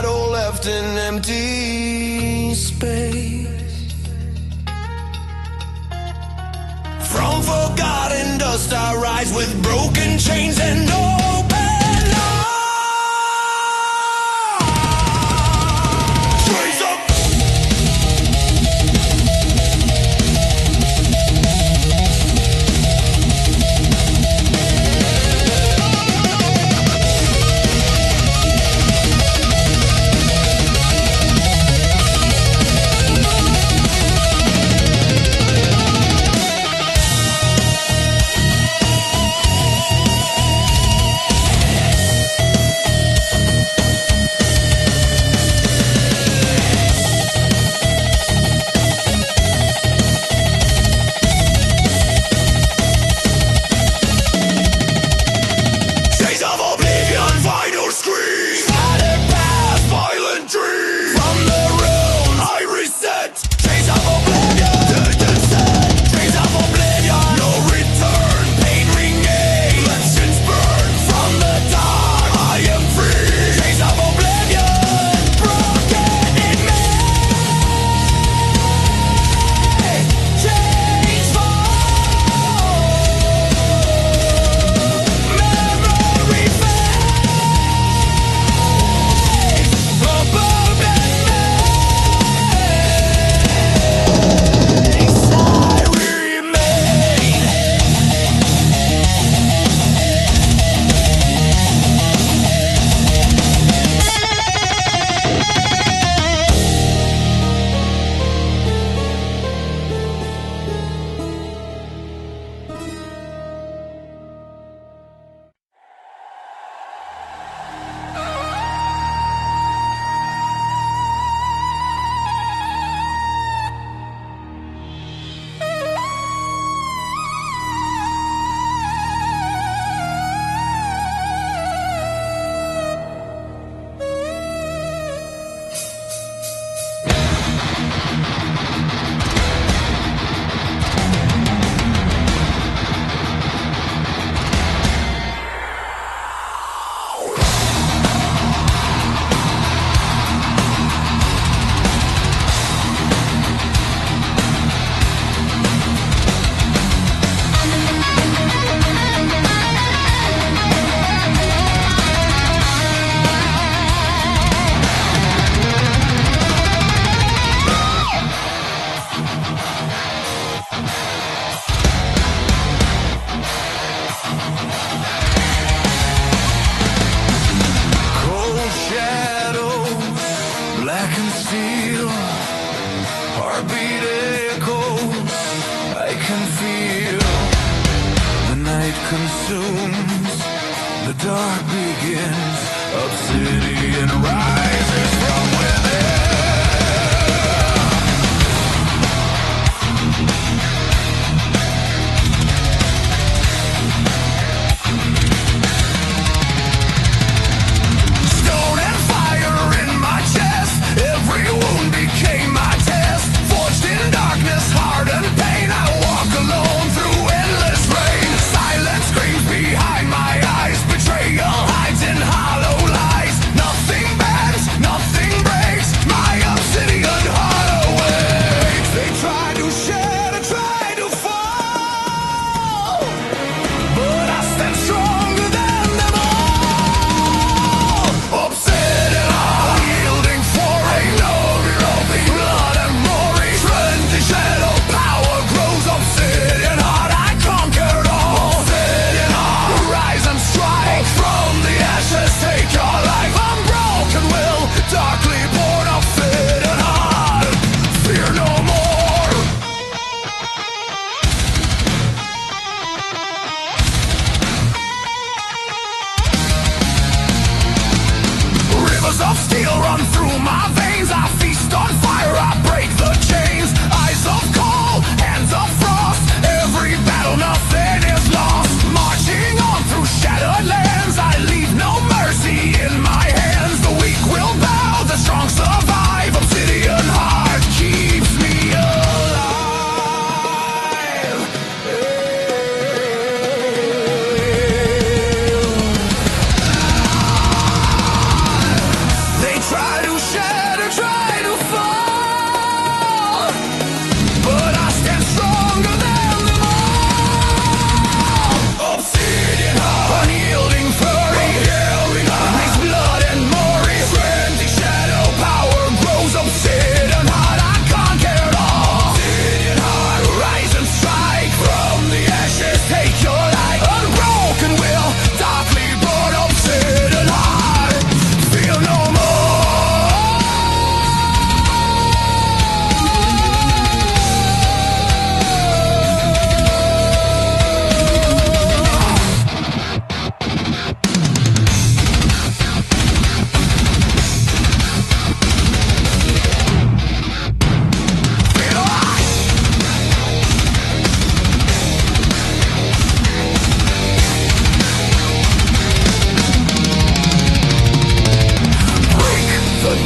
shadow left in empty space. From forgotten dust I rise with broken chains and open eyes. Raise up. Consumes, the dark begins, obsidian rises from within. Stone and fire in my chest, every wound became my test. Forged in darkness, hard and pain, I walk alone through endless rain. Silence screams behind my eyes, betrayal hides in hollow lies. Nothing bends,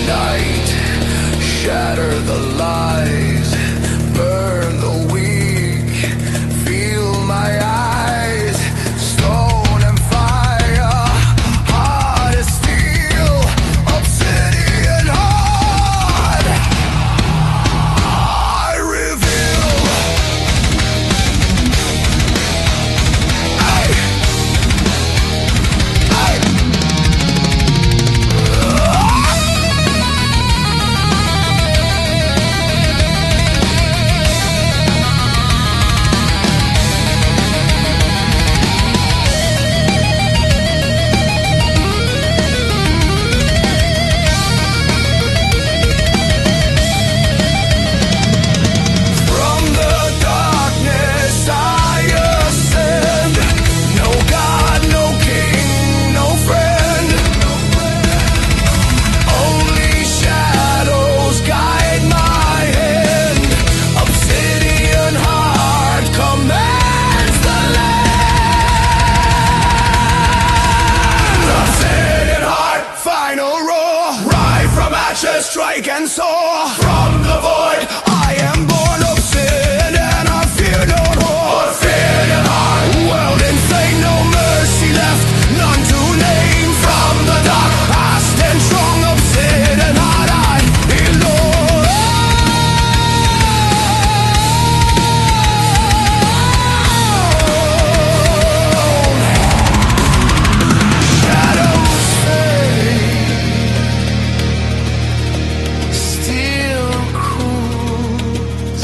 night, shatter the lies, burn the weak, feel my eyes, stone and fire, hard as steel, obsidian heart. I reveal. From the darkness I ascend. No God, no king, no friend. Only shadows guide my hand. Obsidian heart commands the land. Obsidian heart, final roar. Ride from ashes, strike and soar. From the void, I am born obsidian. I fear no more. Obsidian heart, world in flame, no mercy left, none to name. From the dark, I stand strong. Obsidian heart, I belong. Shadows fade, still cool.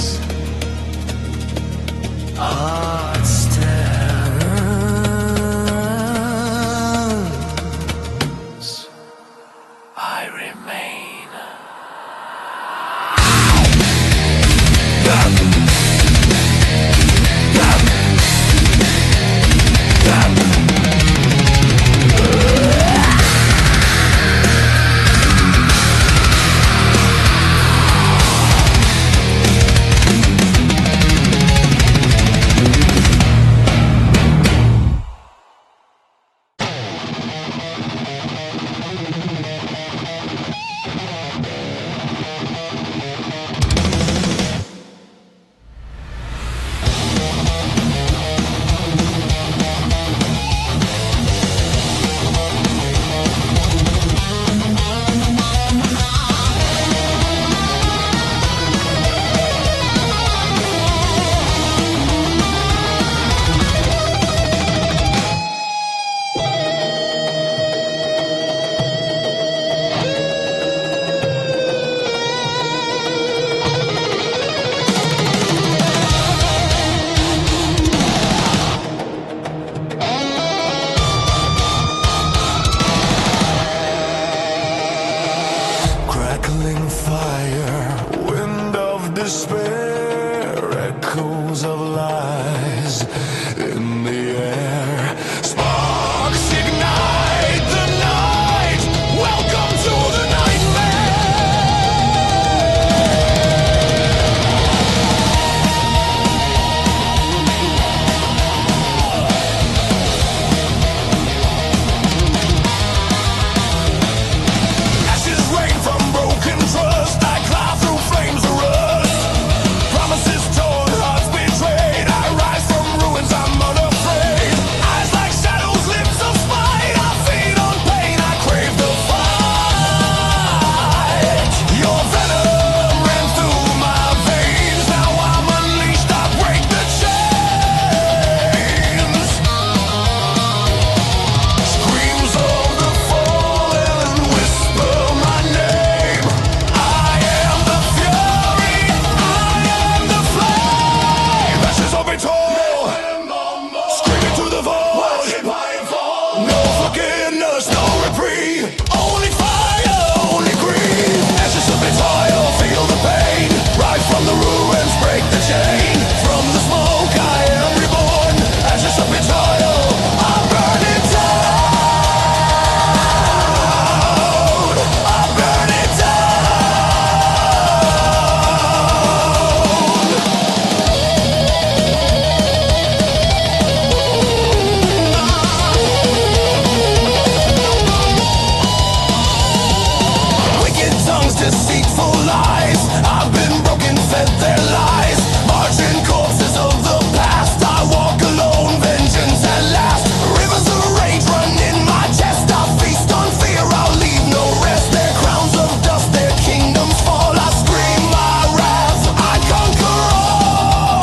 deceitful lies. I've been broken, fed their lies. Marching corpses of the past. I walk alone, vengeance at last. Rivers of rage run in my chest. I feast on fear, I'll leave no rest. Their crowns of dust, their kingdoms fall. I scream my wrath, I conquer all.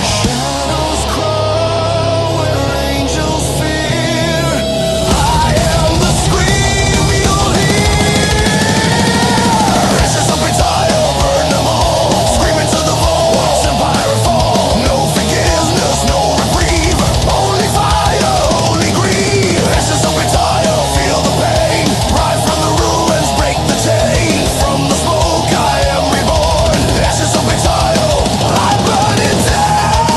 Shadows crawl where angels fear. I am the scream you'll hear. Ashes of betrayal, burn them all. Screaming to the vault, watch empire fall. No forgiveness, no reprieve. Only fire, only greed. Ashes of betrayal, feel the pain. Rise from the ruins, break the chain. From the smoke I am reborn. Ashes of betrayal, I burn it down.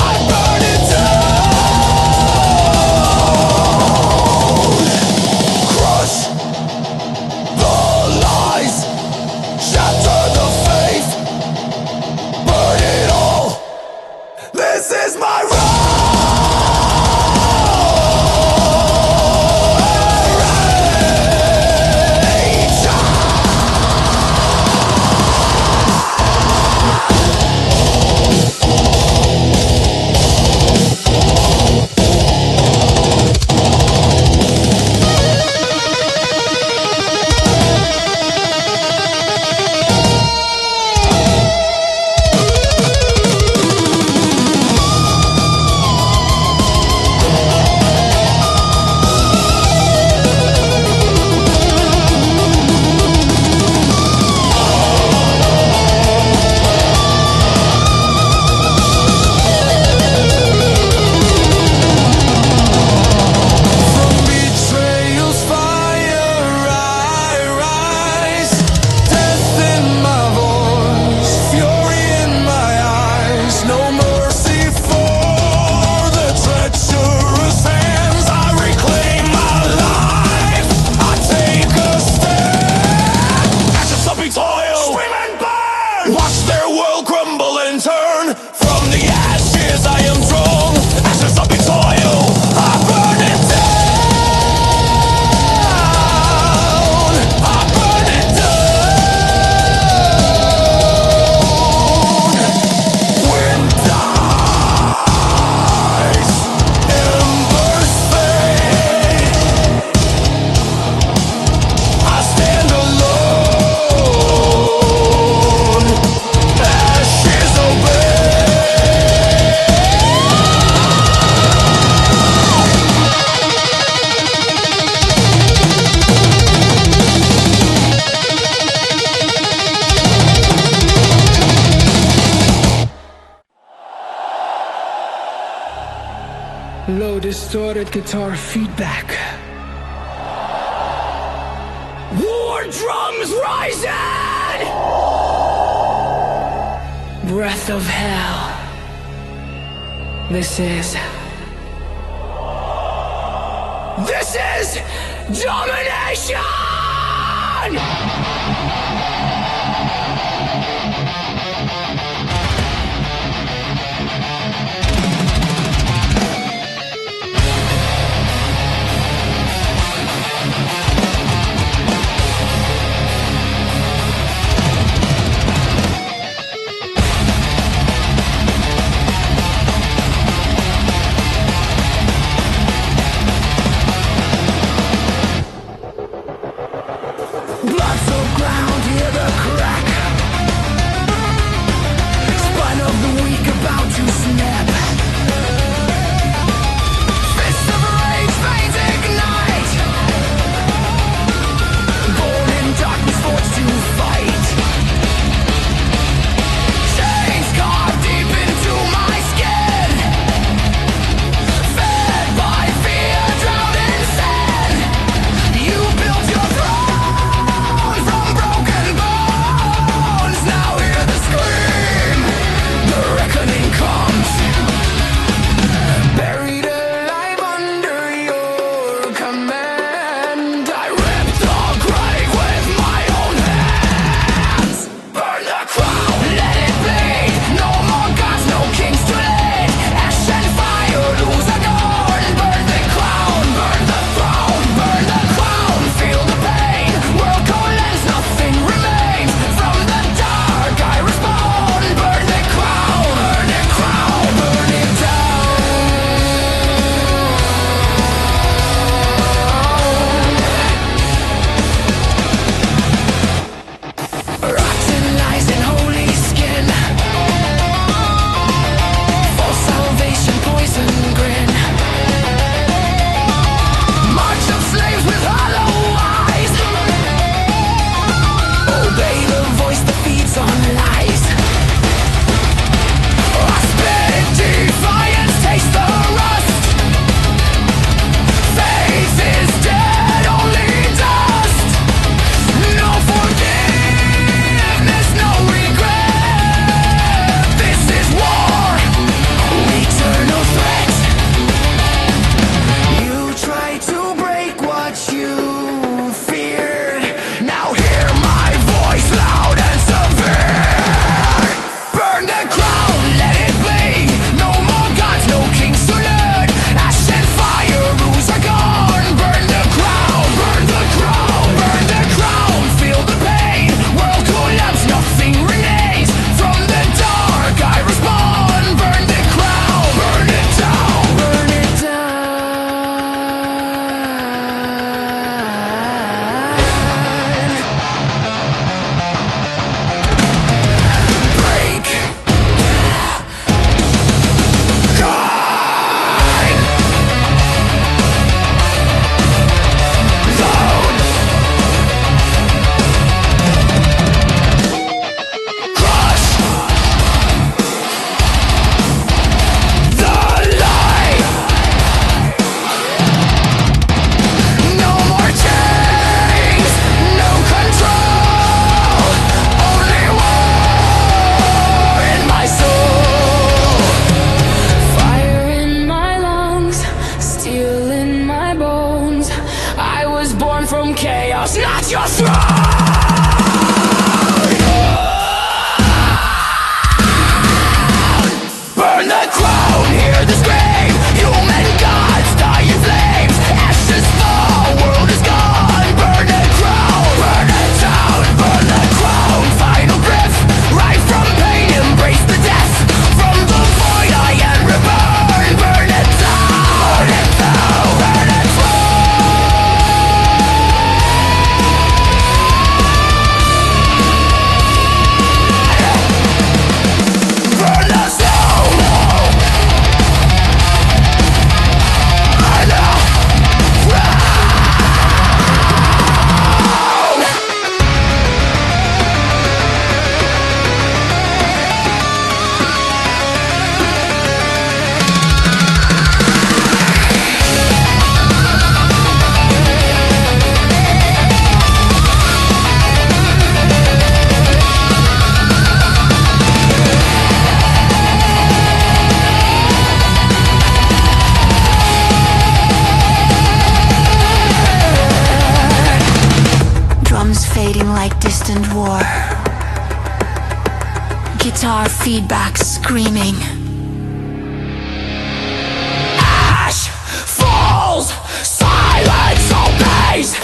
I burn it down. Crush the lies, shatter the faith, burn it all. This is my rage. From betrayal's fire I rise. Death in my voice, fury in my eyes. No mercy for the treacherous hands. I reclaim my life, I take a stand. Ashes of betrayal, scream and burn. Watch their world crumble and turn. From the ashes I am drawn. Ashes of betrayal, I burn it down. I burn it down. Wind dies, embers fade. I stand alone. Ashes obey. Low distorted guitar feedback. War drums rising. Breath of hell. This is Domination. Blood so from chaos, not your throne. Burn the crown, hear the scream. Human gods die in flames. Ashes fall, world is gone. Burn the crown, burn the town. Burn the crown, final grip. Right from pain, embrace the death. From the void I am reborn. Burn it down, burn it down. Burn it down. Burn the soul. Fading like distant war. Guitar feedback screaming. Ash falls, silence obeys.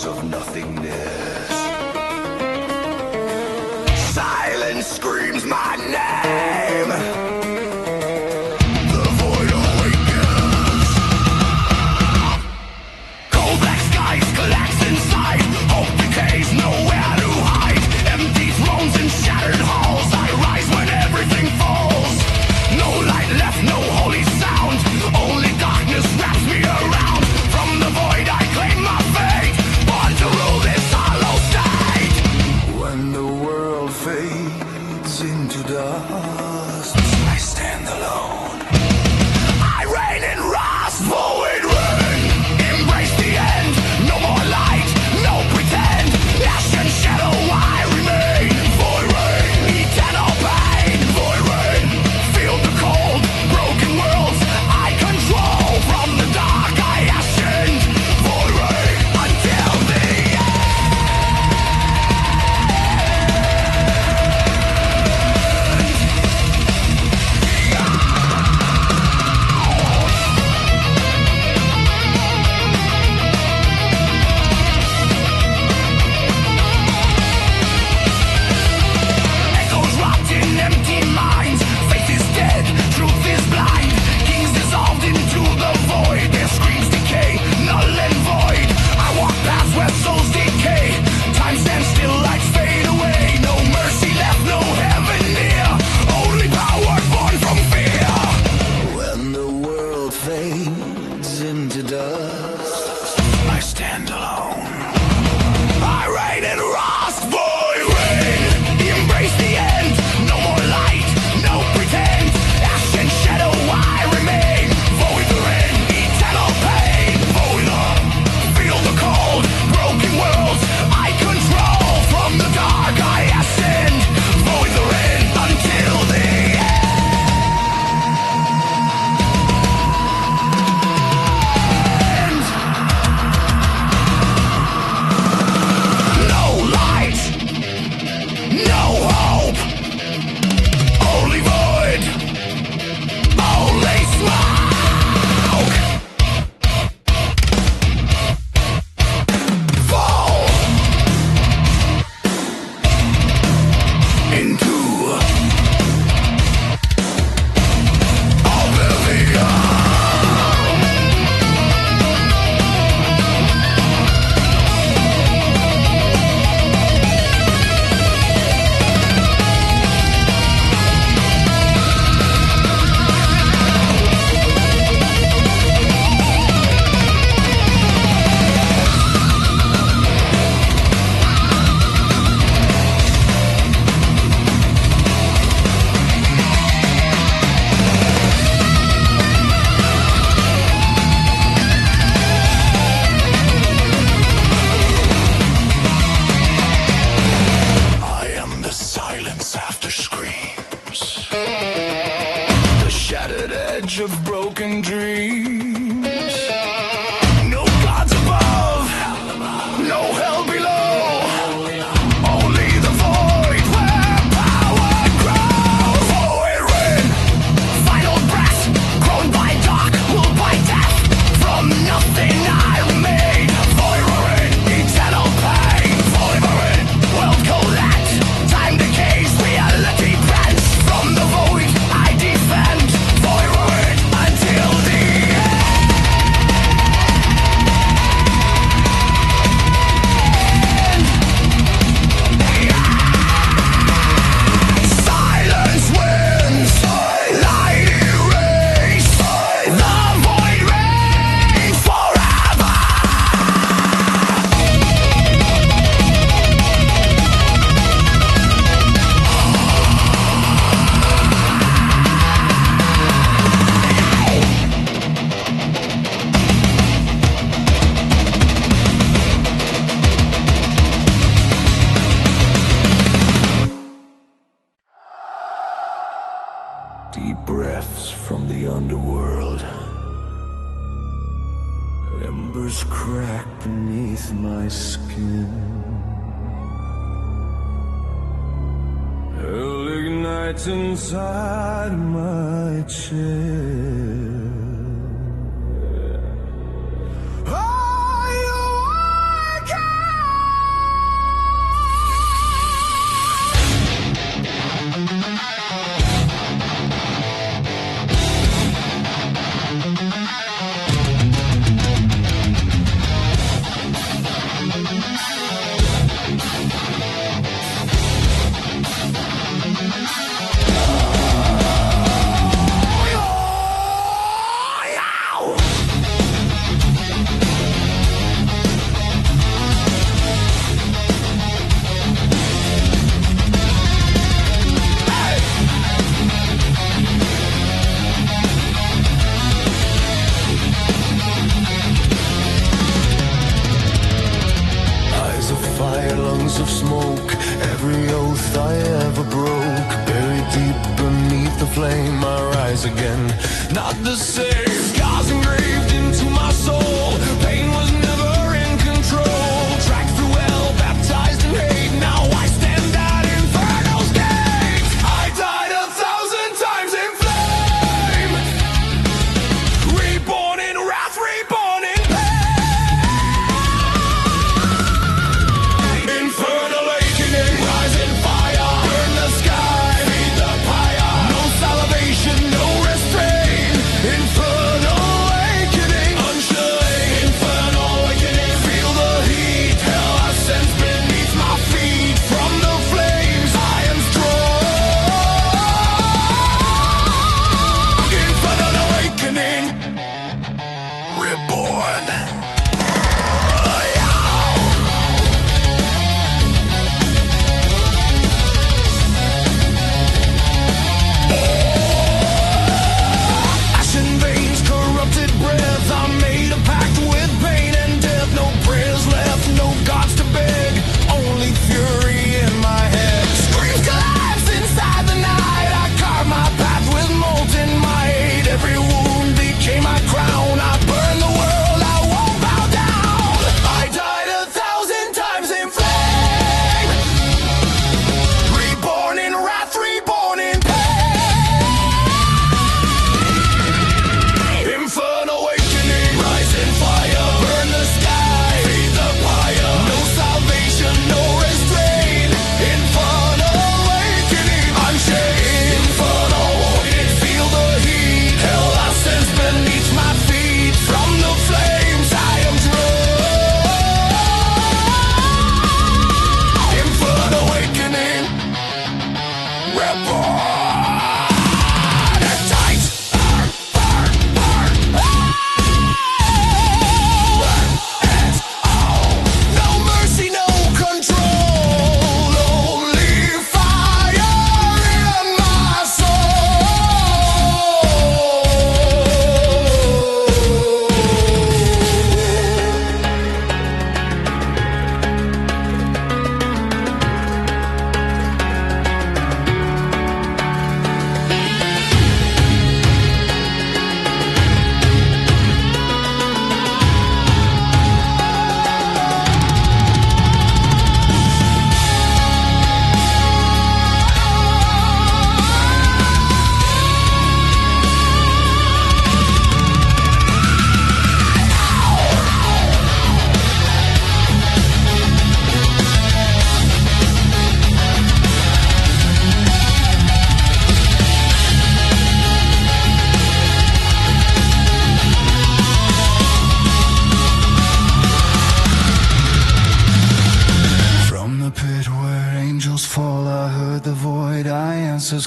Of nothingness. Silence screams my name. The void awakens. Cold black skies collapse inside. Hope decays, nowhere to hide. Empty thrones and shattered halls. I rise when everything falls. No light left, no holy sound. Only darkness wraps me around. From the void I claim my fate. To rule this hollow state. When the world fades into dust, I stand alone. I reign in rust, void rain. Embrace the end, no more light, no pretend. Ash and shadow I remain. Void rain, eternal pain. Void rain, feel the cold, broken worlds I control. From the dark I ascend. Void rain, until the embers crack beneath my skin. Hell ignites inside my chest. Lungs of smoke, every oath I ever broke, buried deep beneath the flame, I rise again, not the same. Scars engraved into my soul, pain was never in control. Tracked through hell, baptized in hate, now I stand at Inferno's gate. I died 1,000 times in flame, reborn in wrath, reborn in pain.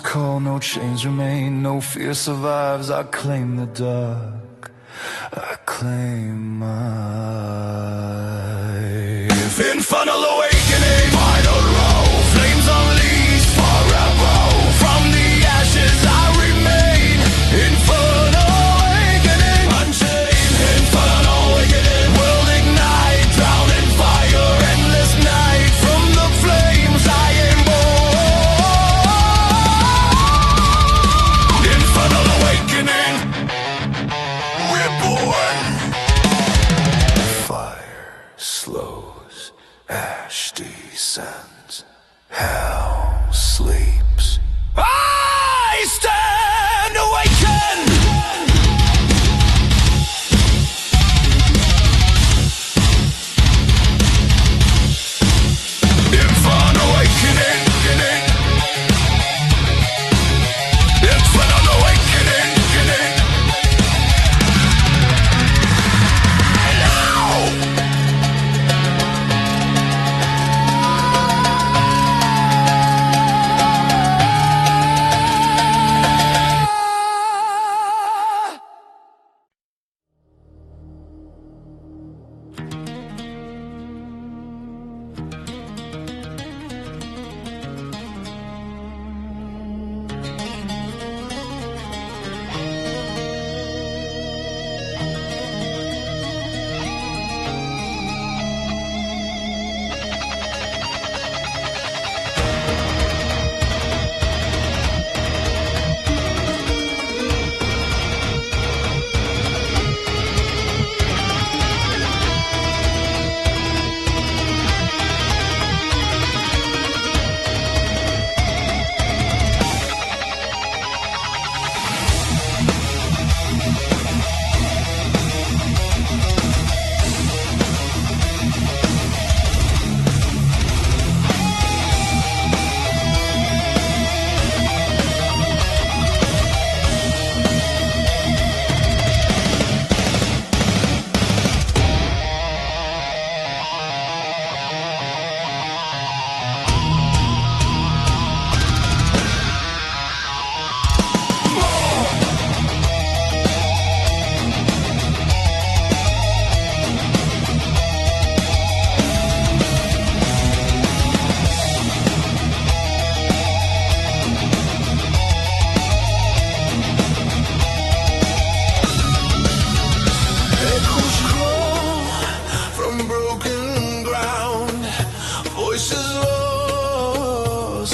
Call, no chains remain, no fear survives. I claim the dark, I claim my infernal awakening. Final row, flames unleashed forever. From the ashes I remain. Infernal awakening, unchained. Infernal awakening, world ignite, drown in fire, endless night. From the flames I am born. Infernal awakening, reborn. flows, ash descends, hell sleeps. I stand awakened! It's an awakening, it's an awakening,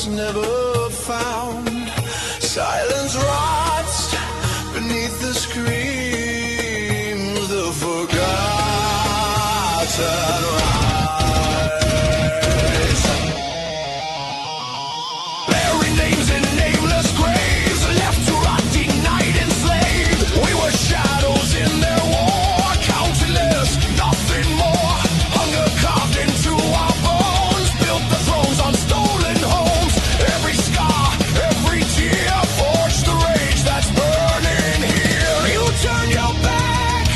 never found. Silence rots beneath the screams, the forgotten rise. Buried names in nameless graves, left to rot, denied, enslaved. We were shadows in their war, countless, nothing more. Hunger carved into our bones, built the thrones on stolen homes. Every scar, every tear, forged the rage that's burning here. You turned your back,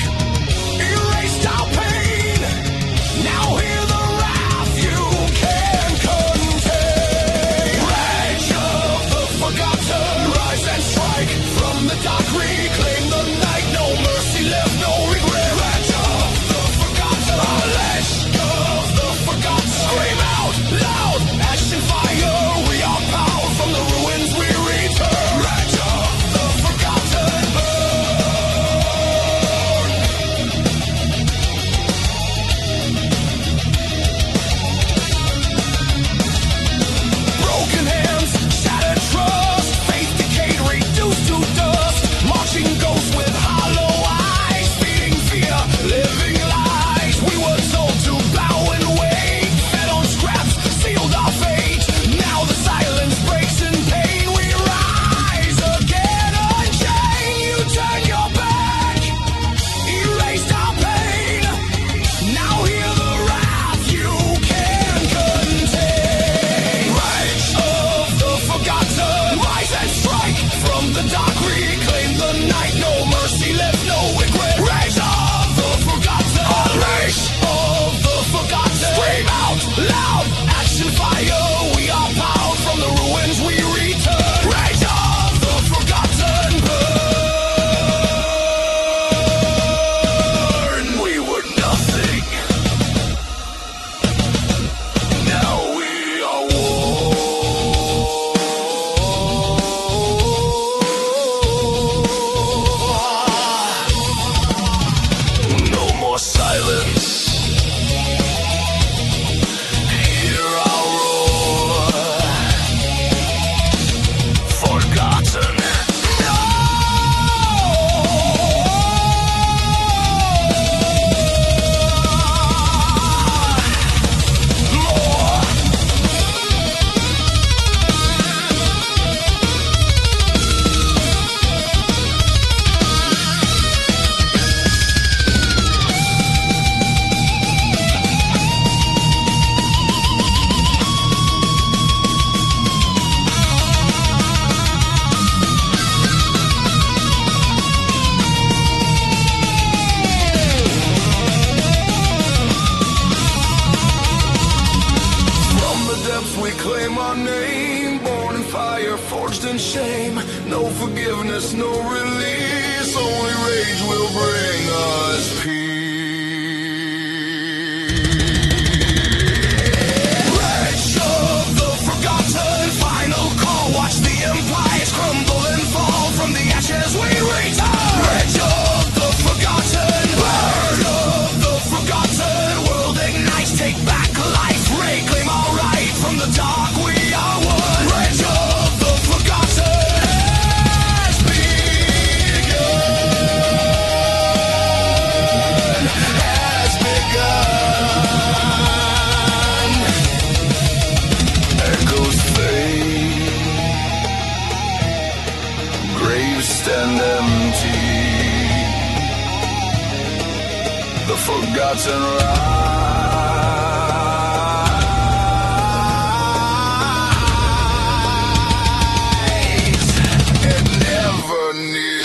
erased our pain. Now and shame. No forgiveness, no release. Only rage will bring us peace. Rage of the forgotten, final call. Watch the empires crumble and fall. From the ashes we return. Rage of the forgotten, burn of the forgotten. World ignites, take back life. Reclaim our right from the dark. We are one. Rage of the forgotten has begun. Has begun. Echoes fade. Graves stand empty. The forgotten rise. It never knew.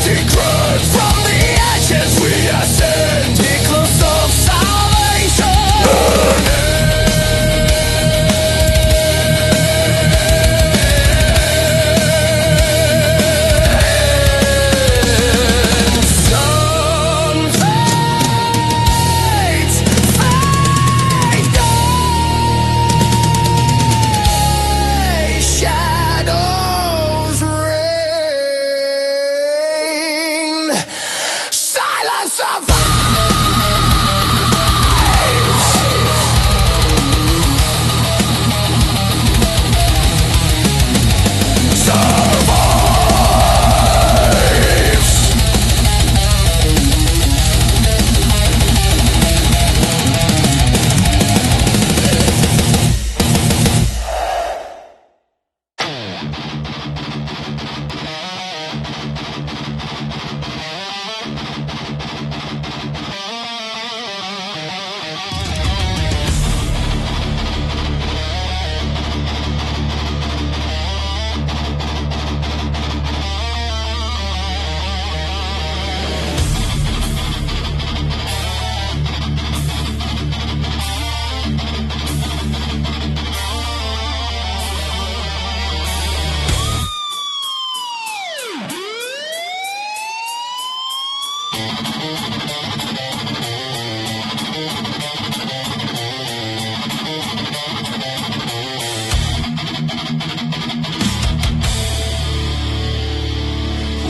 decrepit from the ashes we ascend, eclipse of salvation.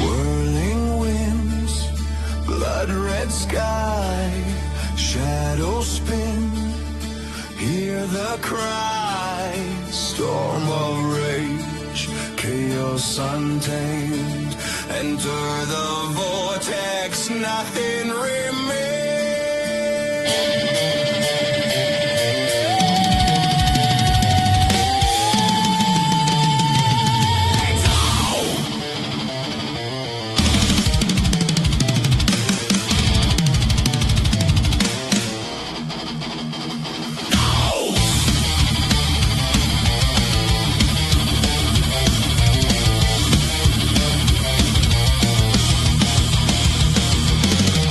Whirling winds, blood red sky, shadows spin, hear the cry, storm of rage, chaos untamed, enter the vortex, nothing remains.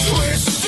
Twist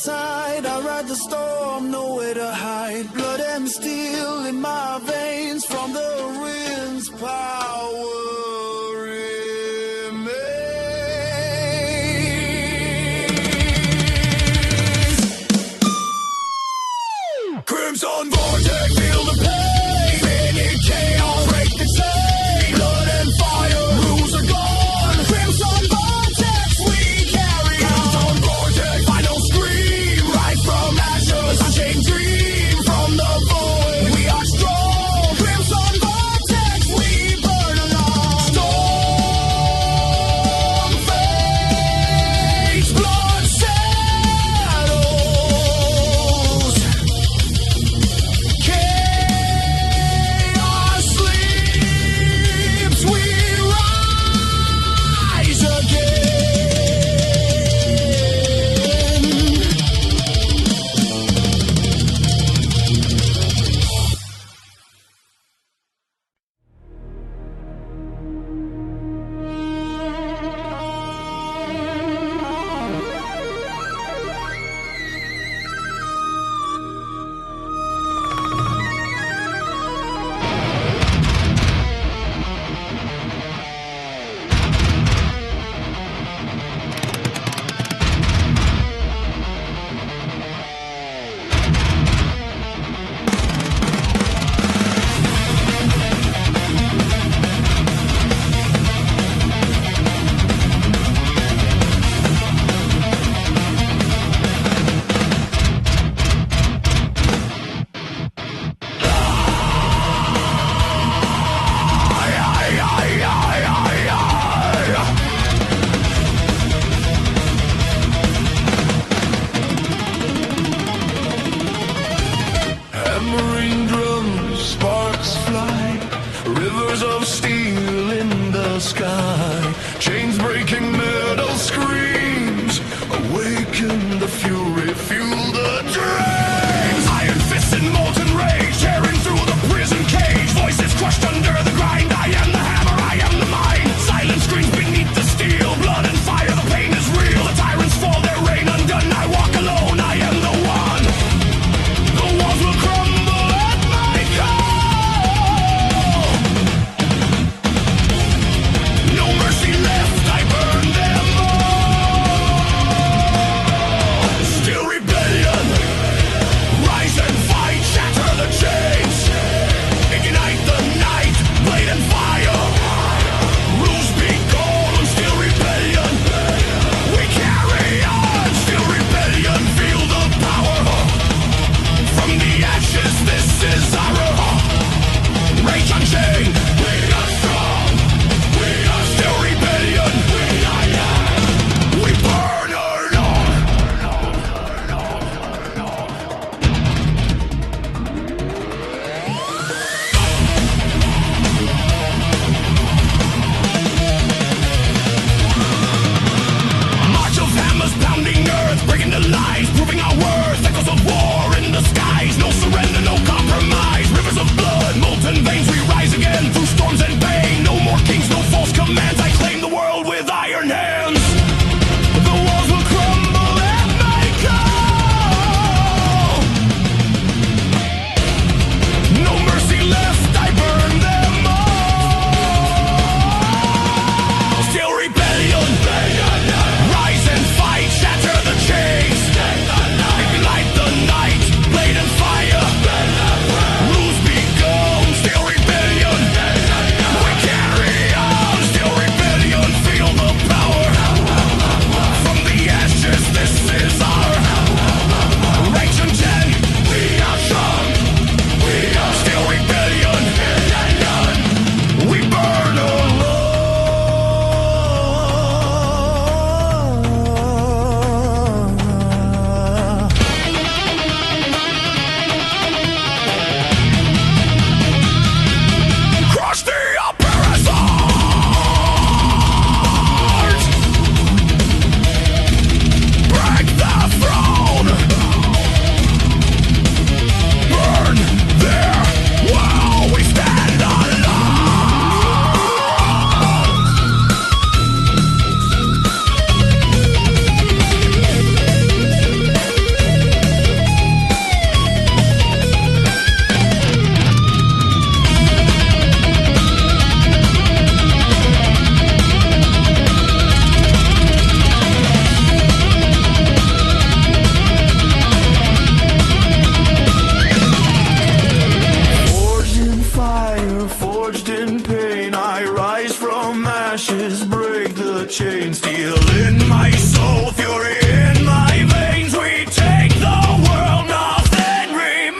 inside, I ride the storm, nowhere to hide. Blood and steel in my veins from the wind's power remains. Crimson vortex, feel the pain. Any chaos, break the chain. Blood and fire, rules are gone. Crimson vortex, we carry on. Crimson vortex, final scream. Rise from ashes, unchained dream. From the void, we are strong. Crimson vortex, we burn along. Storm fades, blood settles. Chaos sleeps, we rise again. Hammering drums, sparks fly. Rivers of steel in the sky. Chains breaking, metal screams. Awaken the fury, fuel the dreams. Iron fists and molten rage, tearing through the prison cage. Voices crushed under the grind. I am the hammer, I am the mind. Silent screams beneath the steel. Blood and fire, the pain is real. The tyrants fall, their reign undone. I walk alone, I am the one. The walls will crumble at my call. No chain, steel in my soul, fury in my veins. We take the world, nothing remains.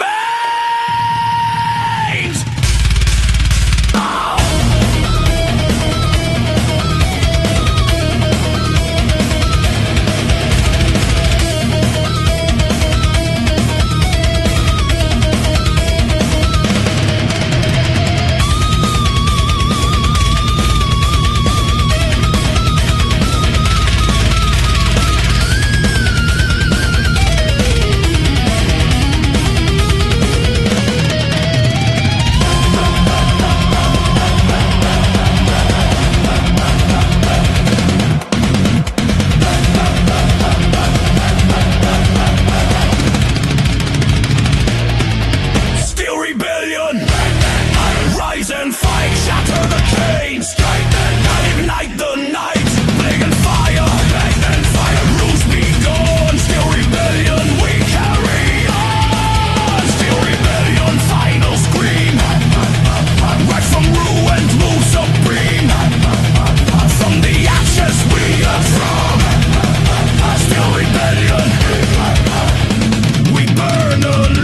Rise and fight, shatter the chains. Strike the night, ignite the night. Plague and fire, rules be gone. Still rebellion, we carry on. Still rebellion, final scream. Right from ruin, move supreme. From the ashes we are from. Still rebellion, we burn alone.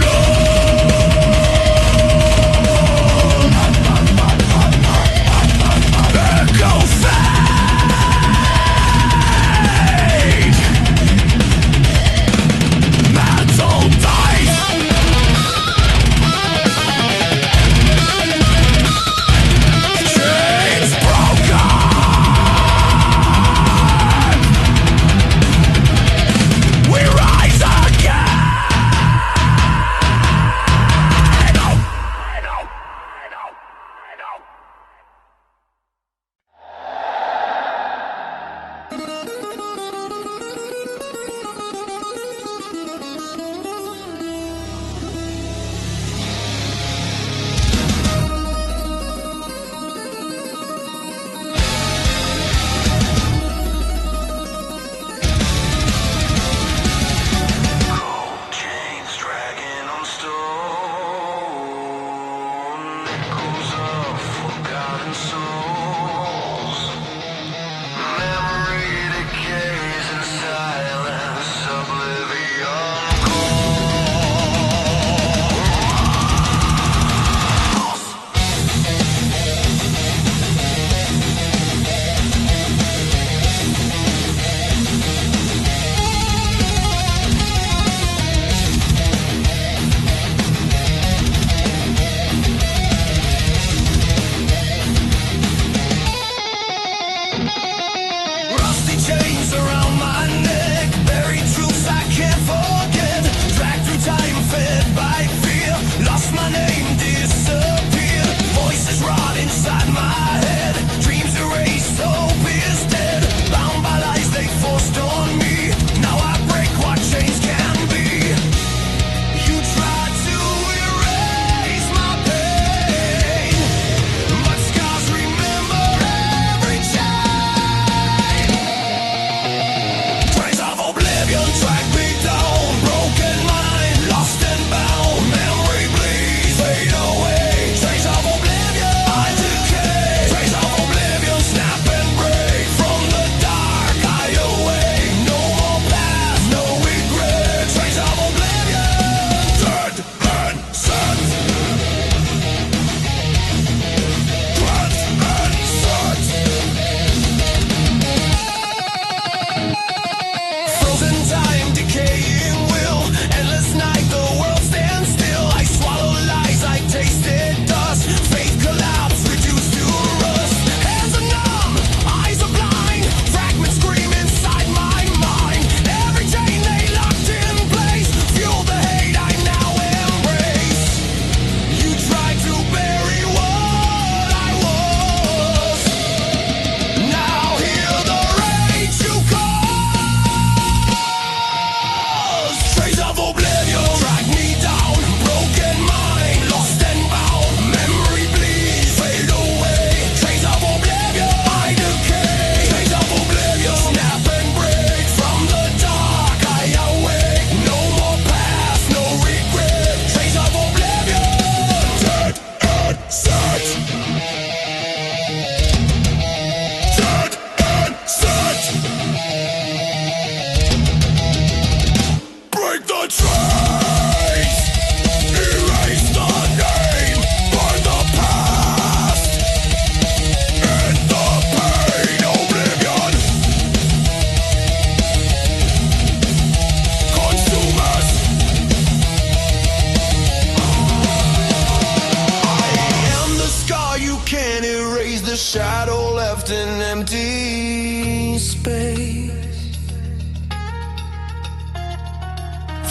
a shadow left in empty space.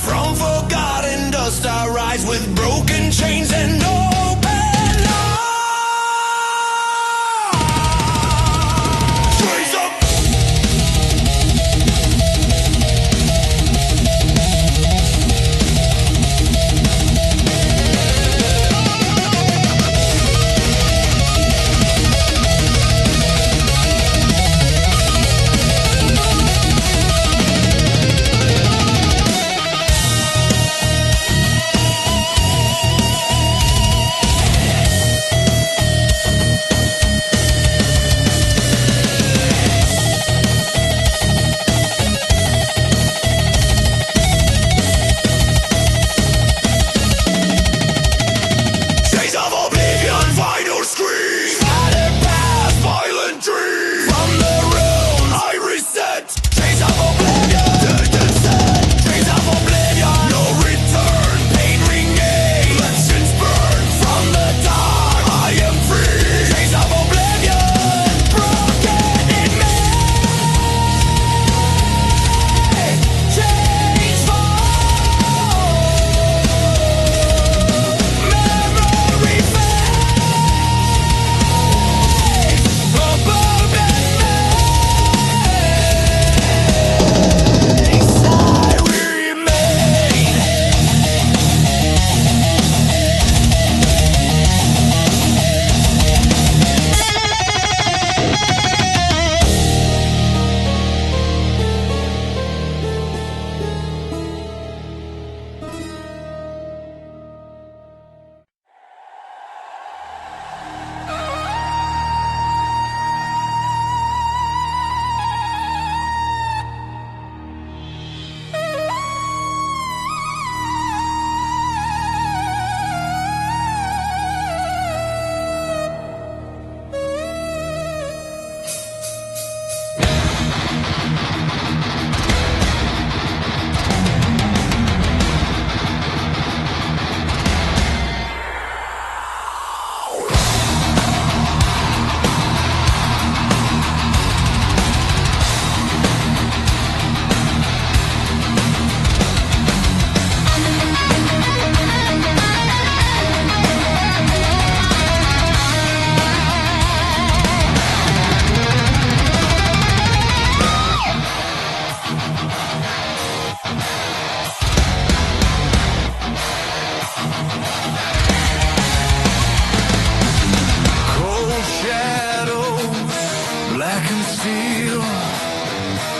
From forgotten dust I rise with broken chains and open arms. Trace up.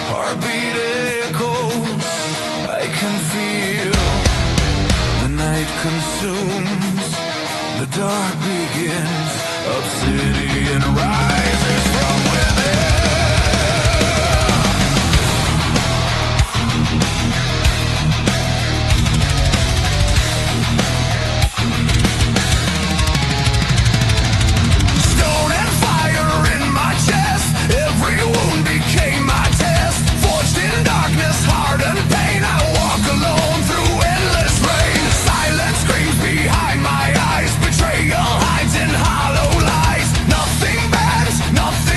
Heartbeat echoes, I can feel. The night consumes, the dark begins. Obsidian rises from within. Stone and fire in my chest, every wound became my test. Forged in darkness, hard and pain, I walk alone through endless rain. Silence screams behind my eyes, betrayal hides in hollow lies. Nothing bends, nothing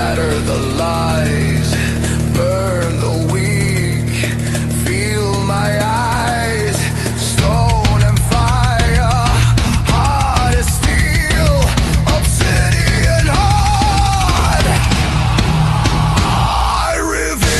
Shatter the lies, burn the weak, feel my eyes, stone and fire, hard as steel, obsidian heart. I reveal.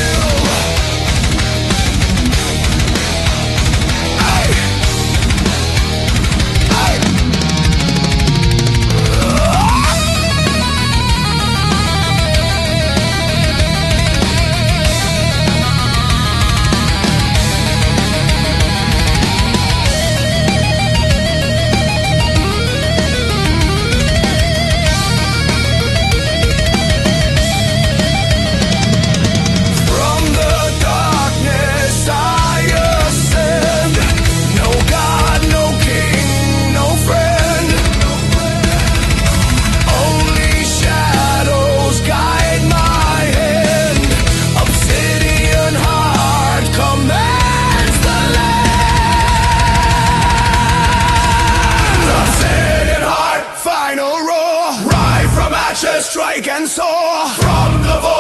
Strike and soar from the void.